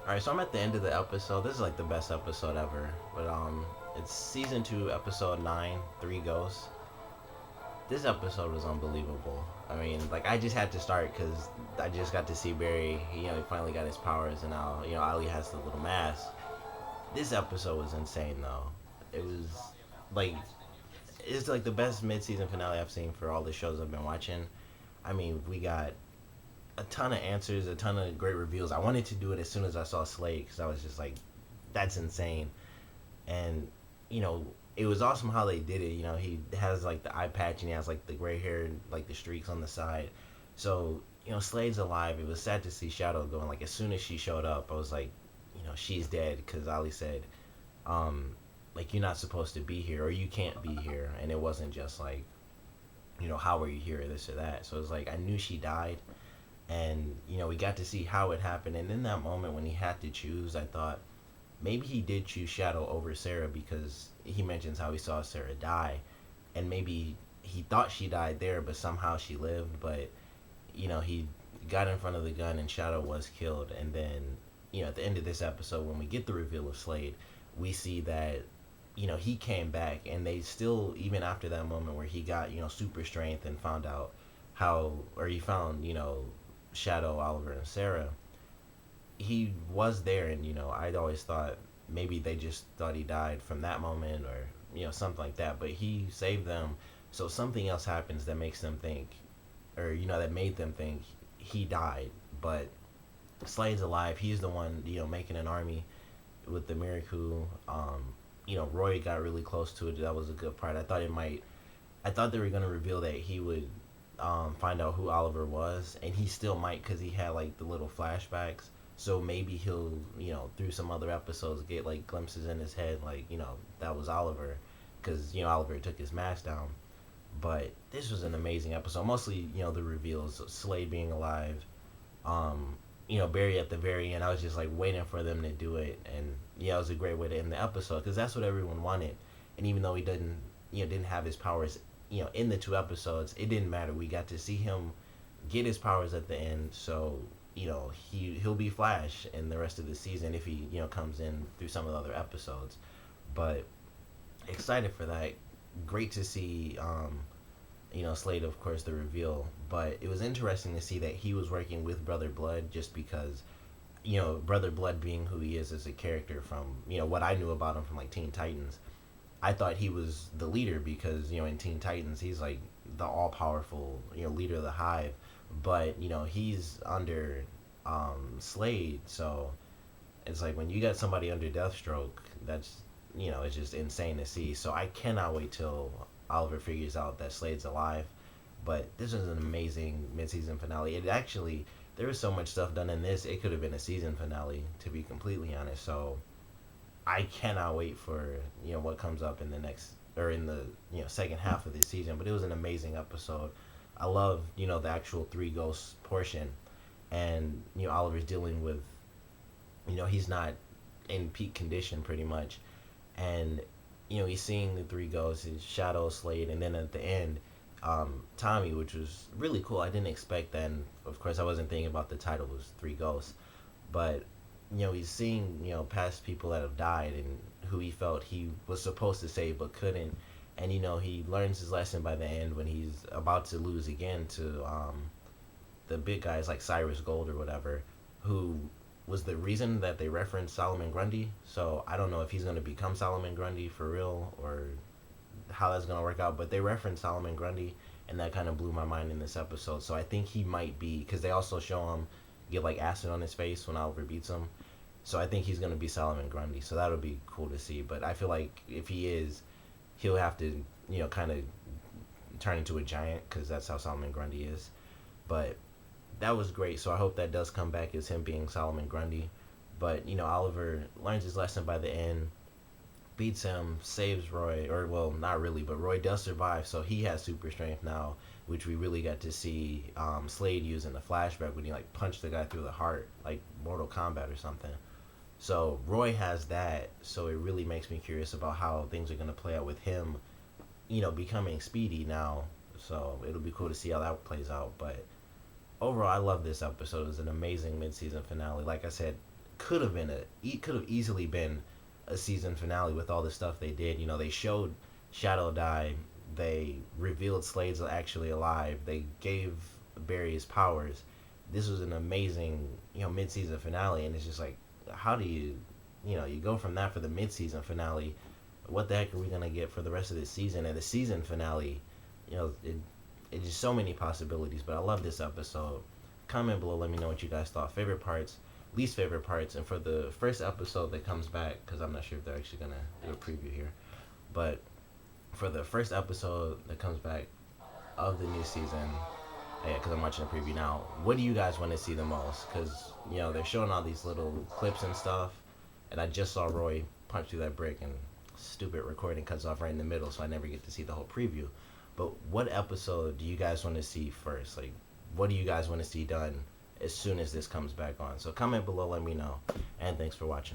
All right, so I'm at the end of the episode. This is like the best episode ever, but it's season 2, episode 9, Three Ghosts. This episode was unbelievable. I mean, like I just had to start because I just got to see Barry. He finally got his powers, and now Ali has the little mask. This episode was insane, though. It was like it's like the best mid-season finale I've seen for all the shows I've been watching. I mean, we got a ton of answers, a ton of great reveals. I wanted to do it as soon as I saw Slade because I was just like, that's insane. And you know, it was awesome how they did it. He has like the eye patch and he has like the gray hair, like the streaks on the side. So Slade's alive. It was sad to see Shadow going. Like as soon as she showed up, I was like, she's dead because Ali said, um, like you're not supposed to be here or you can't be here. And it wasn't just like, how are you here, or this or that. So it was like I knew she died, and we got to see how it happened. And in that moment when he had to choose, I thought maybe he did choose Shadow over Sarah because he mentions how he saw Sarah die, and maybe he thought she died there, but somehow she lived. But he got in front of the gun, and Shadow was killed. And then at the end of this episode, when we get the reveal of Slade, we see that he came back, and they still, even after that moment where he got super strength and found out how, or he found Shadow, Oliver, and Sarah, he was there. And I'd always thought maybe they just thought he died from that moment, or something like that, but he saved them. So something else happens that makes them think, or that made them think he died. But Slade's alive. He's the one making an army with the Miracle. Roy got really close to it. That was a good part. I thought they were gonna reveal that he would find out who Oliver was, and he still might because he had like the little flashbacks. So maybe he'll, through some other episodes, get like glimpses in his head, like that was Oliver, because Oliver took his mask down. But this was an amazing episode. Mostly, the reveals, Slade being alive, Barry at the very end. I was just like waiting for them to do it, and yeah, it was a great way to end the episode because that's what everyone wanted. And even though he didn't have his powers, in the 2 episodes, it didn't matter. We got to see him get his powers at the end. So he'll be Flash in the rest of the season if he comes in through some of the other episodes. But excited for that. Great to see Slade, of course, the reveal. But it was interesting to see that he was working with Brother Blood, just because Brother Blood being who he is as a character from what I knew about him from like Teen Titans. I thought he was the leader because in Teen Titans he's like the all powerful leader of the Hive, but he's under Slade. So it's like when you got somebody under Deathstroke, that's it's just insane to see. So I cannot wait till Oliver figures out that Slade's alive. But this was an amazing mid-season finale. It actually, there was so much stuff done in this, it could have been a season finale, to be completely honest. So I cannot wait for what comes up in the next, or in the second half of this season. But it was an amazing episode. I love the actual Three Ghosts portion, and Oliver's dealing with he's not in peak condition pretty much, and he's seeing the Three Ghosts, his Shadow, Slade, and then at the end, Tommy, which was really cool. I didn't expect that, and of course I wasn't thinking about the title was Three Ghosts, but he's seeing past people that have died and who he felt he was supposed to save but couldn't. And he learns his lesson by the end when he's about to lose again to the big guys like Cyrus Gold or whatever, who was the reason that they referenced Solomon Grundy. So I don't know if he's going to become Solomon Grundy for real or how that's going to work out, but they referenced Solomon Grundy, and that kind of blew my mind in this episode. So I think he might be, because they also show him get like acid on his face when Oliver beats him. So I think he's going to be Solomon Grundy. So that'll be cool to see. But I feel like if he is, he'll have to, kind of turn into a giant because that's how Solomon Grundy is. But that was great. So I hope that does come back as him being Solomon Grundy. But Oliver learns his lesson by the end, beats him, saves Roy, or well, not really, but Roy does survive, so he has super strength now, which we really got to see Slade use in the flashback when he like punched the guy through the heart, like Mortal Kombat or something. So Roy has that, so it really makes me curious about how things are gonna play out with him, becoming Speedy now. So it'll be cool to see how that plays out. But overall, I love this episode. It was an amazing mid-season finale. Like I said, could have easily been a season finale with all the stuff they did. You know, they showed Shadow die. They revealed Slade's actually alive. They gave Barry his powers. This was an amazing, mid-season finale, and it's just like, how do you, you go from that for the mid-season finale. What the heck are we gonna get for the rest of this season? And the season finale, it's just so many possibilities. But I love this episode. Comment below, let me know what you guys thought. Favorite parts, least favorite parts, and for the first episode that comes back, because I'm not sure if they're actually gonna do a preview here, but for the first episode that comes back of the new season, yeah, because I'm watching a preview now, what do you guys want to see the most? Because they're showing all these little clips and stuff, and I just saw Roy punch through that brick, and stupid recording cuts off right in the middle, so I never get to see the whole preview. But what episode do you guys want to see first? Like, what do you guys want to see done as soon as this comes back on? So comment below, let me know, and thanks for watching.